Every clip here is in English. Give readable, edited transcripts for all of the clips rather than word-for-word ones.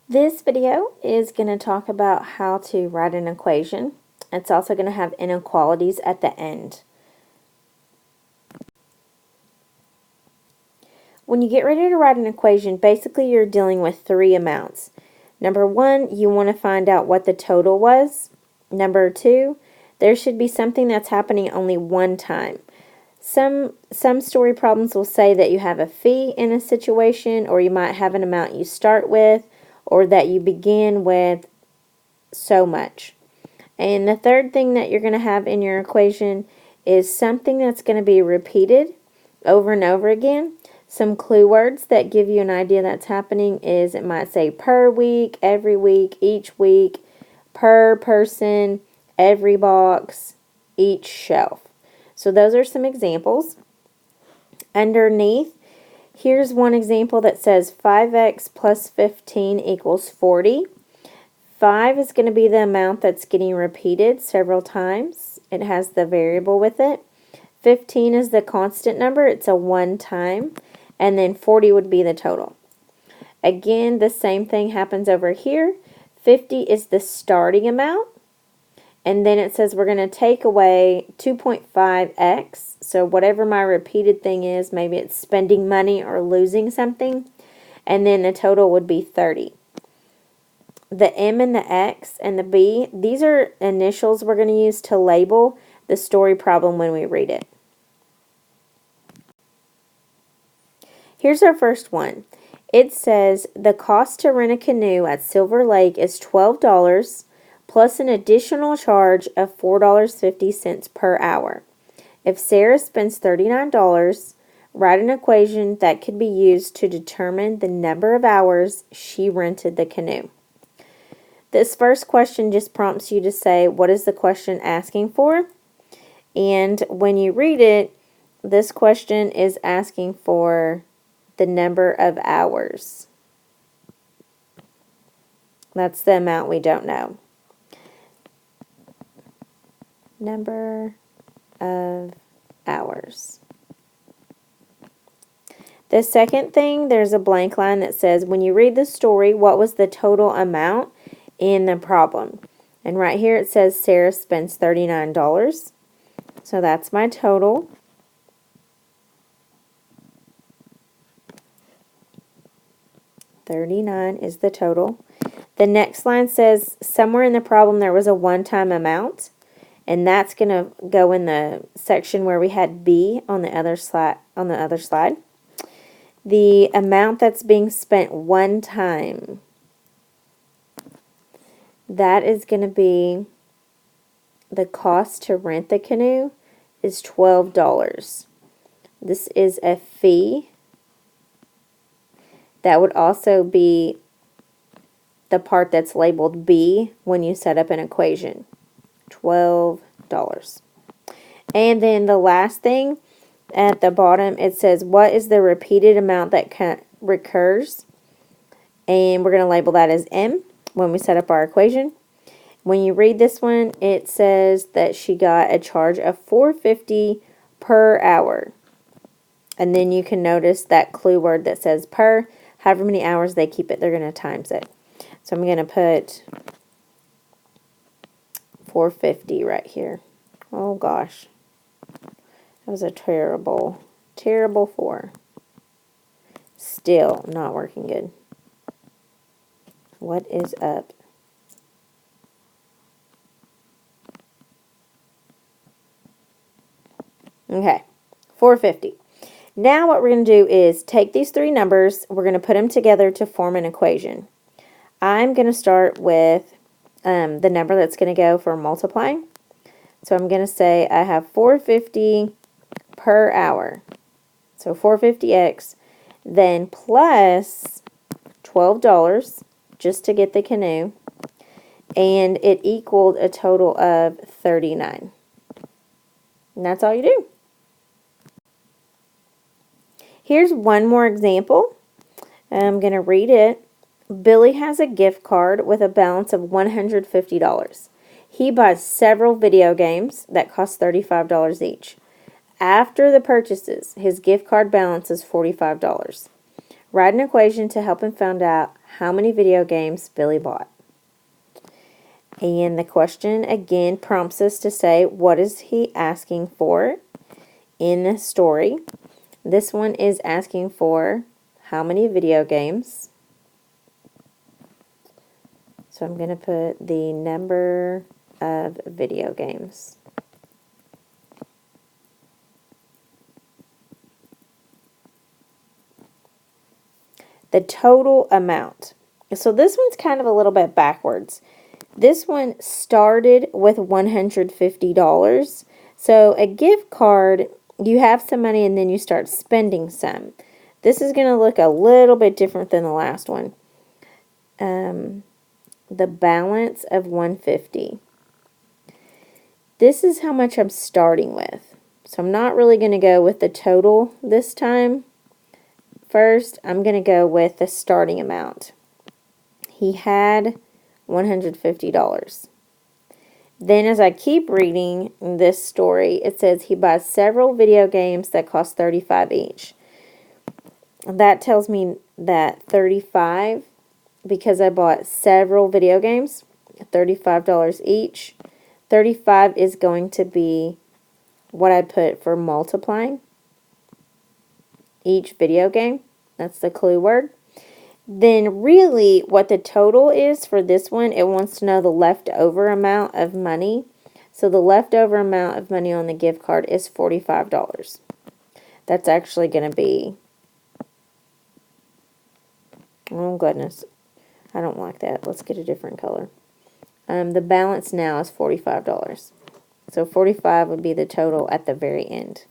This video is going to talk about how to write an equation. It's also going to have inequalities at the end. When you get ready to write an equation, basically you're dealing with three amounts. Number one, you want to find out what the total was. Number two, there should be something that's happening only one time. Some story problems will say that you have a fee in a situation, or you might have an amount you start with, or that you begin with so much. And the third thing that you're going to have in your equation is something that's going to be repeated over and over again. Some clue words that give you an idea that's happening is it might say per week, every week, each week, per person, every box, each shelf. So those are some examples. Underneath, here's one example that says 5x plus 15 equals 40. 5 is going to be the amount that's getting repeated several times. It has the variable with it. 15 is the constant number. It's a one time. And then 40 would be the total. Again, the same thing happens over here. 50 is the starting amount. And then it says we're going to take away 2.5x. So whatever my repeated thing is, maybe it's spending money or losing something. And then the total would be 30. The M and the X and the B, these are initials we're going to use to label the story problem when we read it. Here's our first one. It says the cost to rent a canoe at Silver Lake is $12 plus an additional charge of $4.50 per hour. If Sarah spends $39, write an equation that could be used to determine the number of hours she rented the canoe. This first question just prompts you to say, what is the question asking for? And when you read it, this question is asking for the number of hours. That's the amount we don't know. Number of hours. The second thing, there's a blank line that says, when you read the story, what was the total amount in the problem? And right here it says Sarah spends $39. So that's my total. $39 is the total. The next line says somewhere in the problem there was a one-time amount, and that's going to go in the section where we had B on the other slide. The amount that's being spent one time, that is going to be the cost to rent the canoe is $12. This is a fee. That would also be the part that's labeled B when you set up an equation. $12. And then the last thing at the bottom, it says what is the repeated amount that recurs? And we're going to label that as M when we set up our equation. When you read this one, it says that she got a charge of $4.50 per hour. And then you can notice that clue word that says per. However many hours they keep it, they're going to times it. So I'm going to put 450 right here. Oh gosh. That was a terrible 4. Still not working good. What is up? Okay, 450. Now what we're going to do is take these three numbers, we're going to put them together to form an equation. I'm going to start with the number that's going to go for multiplying. So I'm going to say I have 450 per hour. So 450x, then plus $12 just to get the canoe, and it equaled a total of 39. And that's all you do. Here's one more example. I'm going to read it. Billy has a gift card with a balance of $150. He buys several video games that cost $35 each. After the purchases, his gift card balance is $45. Write an equation to help him find out how many video games Billy bought. And the question again prompts us to say, what is he asking for in the story? This one is asking for how many video games. So I'm going to put the number of video games. The total amount. So this one's kind of a little bit backwards. This one started with $150. So a gift card, you have some money and then you start spending some. This is going to look a little bit different than the last one. The balance of $150. This is how much I'm starting with. So I'm not really going to go with the total this time. First, I'm going to go with the starting amount. He had $150. Then as I keep reading this story, it says he buys several video games that cost $35 each. That tells me that $35, because I bought several video games, $35 each. 35 is going to be what I put for multiplying each video game. That's the clue word. Then really what the total is for this one, it wants to know the leftover amount of money. So the leftover amount of money on the gift card is $45. That's actually going to be, oh goodness, I don't like that. Let's get a different color. The balance now is $45. So 45 would be the total at the very end.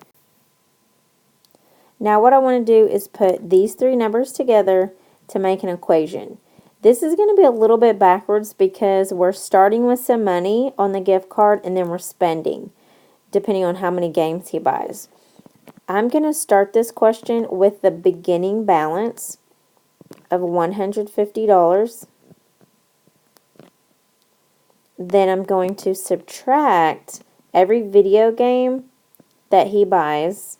Now what I want to do is put these three numbers together to make an equation. This is going to be a little bit backwards because we're starting with some money on the gift card and then we're spending, depending on how many games he buys. I'm going to start this question with the beginning balance of $150. Then I'm going to subtract every video game that he buys.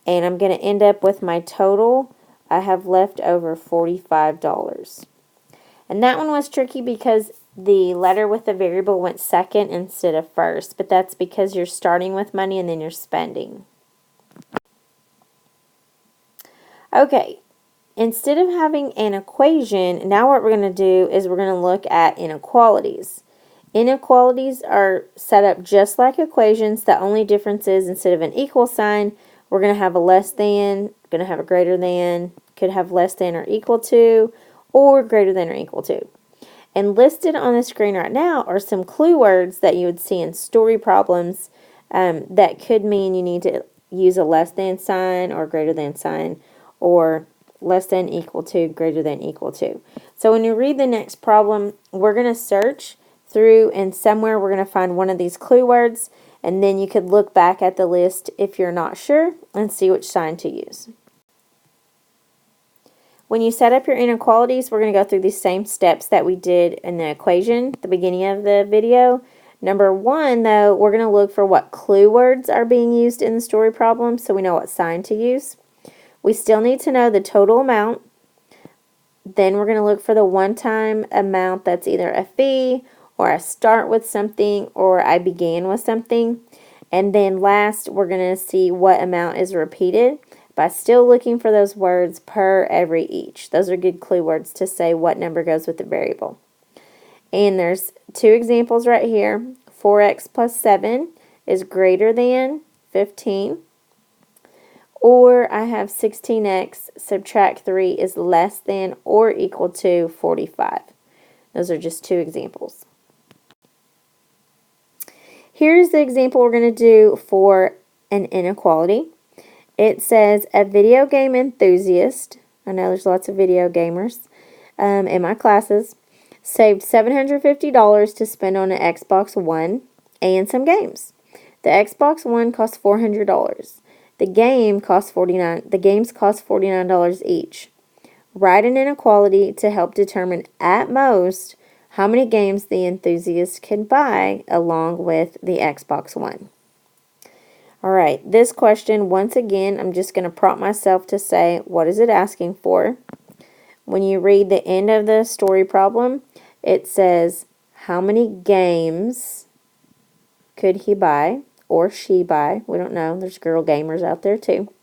And I'm going to end up with my total. I have left over $45. And that one was tricky because the letter with the variable went second instead of first. But that's because you're starting with money and then you're spending. Okay. Instead of having an equation, now what we're going to do is we're going to look at inequalities. Inequalities are set up just like equations. The only difference is instead of an equal sign, we're going to have a less than, going to have a greater than, could have less than or equal to, or greater than or equal to. And listed on the screen right now are some clue words that you would see in story problems that could mean you need to use a less than sign or greater than sign, or less than, equal to, greater than, equal to. So when you read the next problem, we're going to search through and somewhere we're going to find one of these clue words, and then you could look back at the list if you're not sure and see which sign to use. When you set up your inequalities, we're going to go through these same steps that we did in the equation at the beginning of the video. Number one, though, we're going to look for what clue words are being used in the story problem so we know what sign to use. We still need to know the total amount. Then we're going to look for the one-time amount that's either a fee or I start with something or I began with something. And then last, we're going to see what amount is repeated by still looking for those words per every each. Those are good clue words to say what number goes with the variable. And there's two examples right here. 4x plus 7 is greater than 15. Or I have 16x subtract 3 is less than or equal to 45. Those are just two examples. Here's the example we're going to do for an inequality. It says a video game enthusiast, I know there's lots of video gamers in my classes, saved $750 to spend on an Xbox One and some games. The Xbox One cost $400. The games cost $49 each. Write an inequality to help determine at most how many games the enthusiast can buy along with the Xbox One. Alright, this question, once again, I'm just going to prompt myself to say, what is it asking for? When you read the end of the story problem, it says, how many games could he buy or she buy? We don't know. There's girl gamers out there too.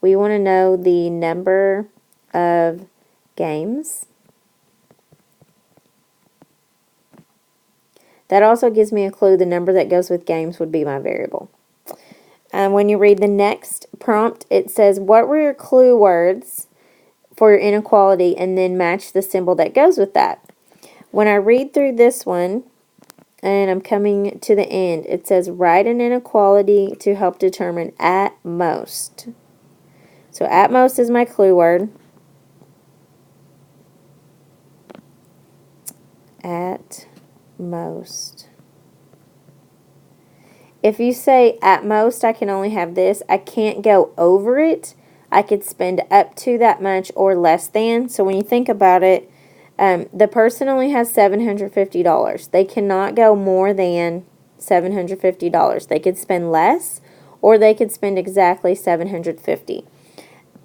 We want to know the number of games. That also gives me a clue. The number that goes with games would be my variable. When you read the next prompt, it says, what were your clue words for your inequality, and then match the symbol that goes with that. When I read through this one, and I'm coming to the end, it says, write an inequality to help determine at most. So at most is my clue word. At most. If you say at most I can only have this, I can't go over it. I could spend up to that much or less than. So when you think about it, the person only has $750. They cannot go more than $750. They could spend less, or they could spend exactly $750.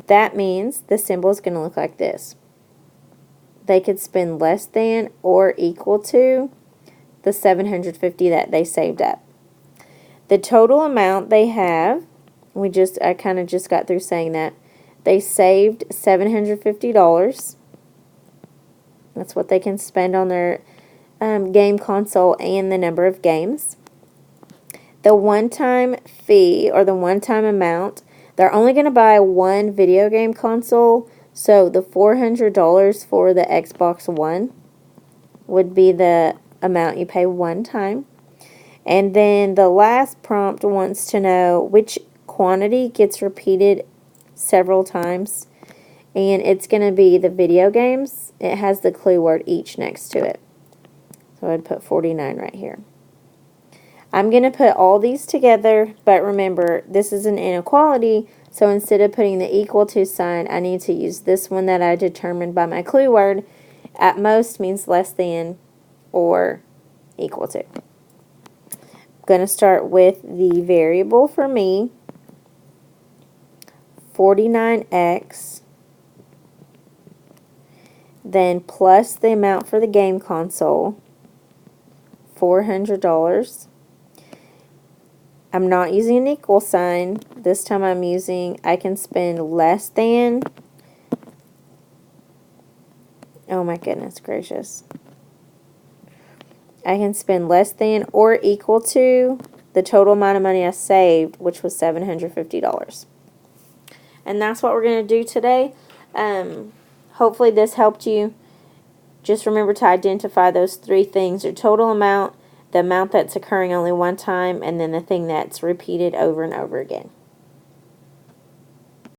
That means the symbol is going to look like this. They could spend less than or equal to the $750 that they saved up. The total amount they have, I kind of just got through saying that. They saved $750. That's what they can spend on their game console and the number of games. The one-time fee, or the one-time amount, they're only going to buy one video game console, so the $400 for the Xbox One would be the amount you pay one time. And then the last prompt wants to know which quantity gets repeated several times. And it's going to be the video games. It has the clue word each next to it. So I'd put 49 right here. I'm going to put all these together, but remember, this is an inequality, so instead of putting the equal to sign, I need to use this one that I determined by my clue word. At most means less than or equal to. I'm going to start with the variable for me, 49x, then plus the amount for the game console, $400. I'm not using an equal sign. This time I'm using, I can spend less than, oh my goodness gracious. I can spend less than or equal to the total amount of money I saved, which was $750. And that's what we're going to do today. Hopefully this helped you. Just remember to identify those three things: your total amount, the amount that's occurring only one time, and then the thing that's repeated over and over again.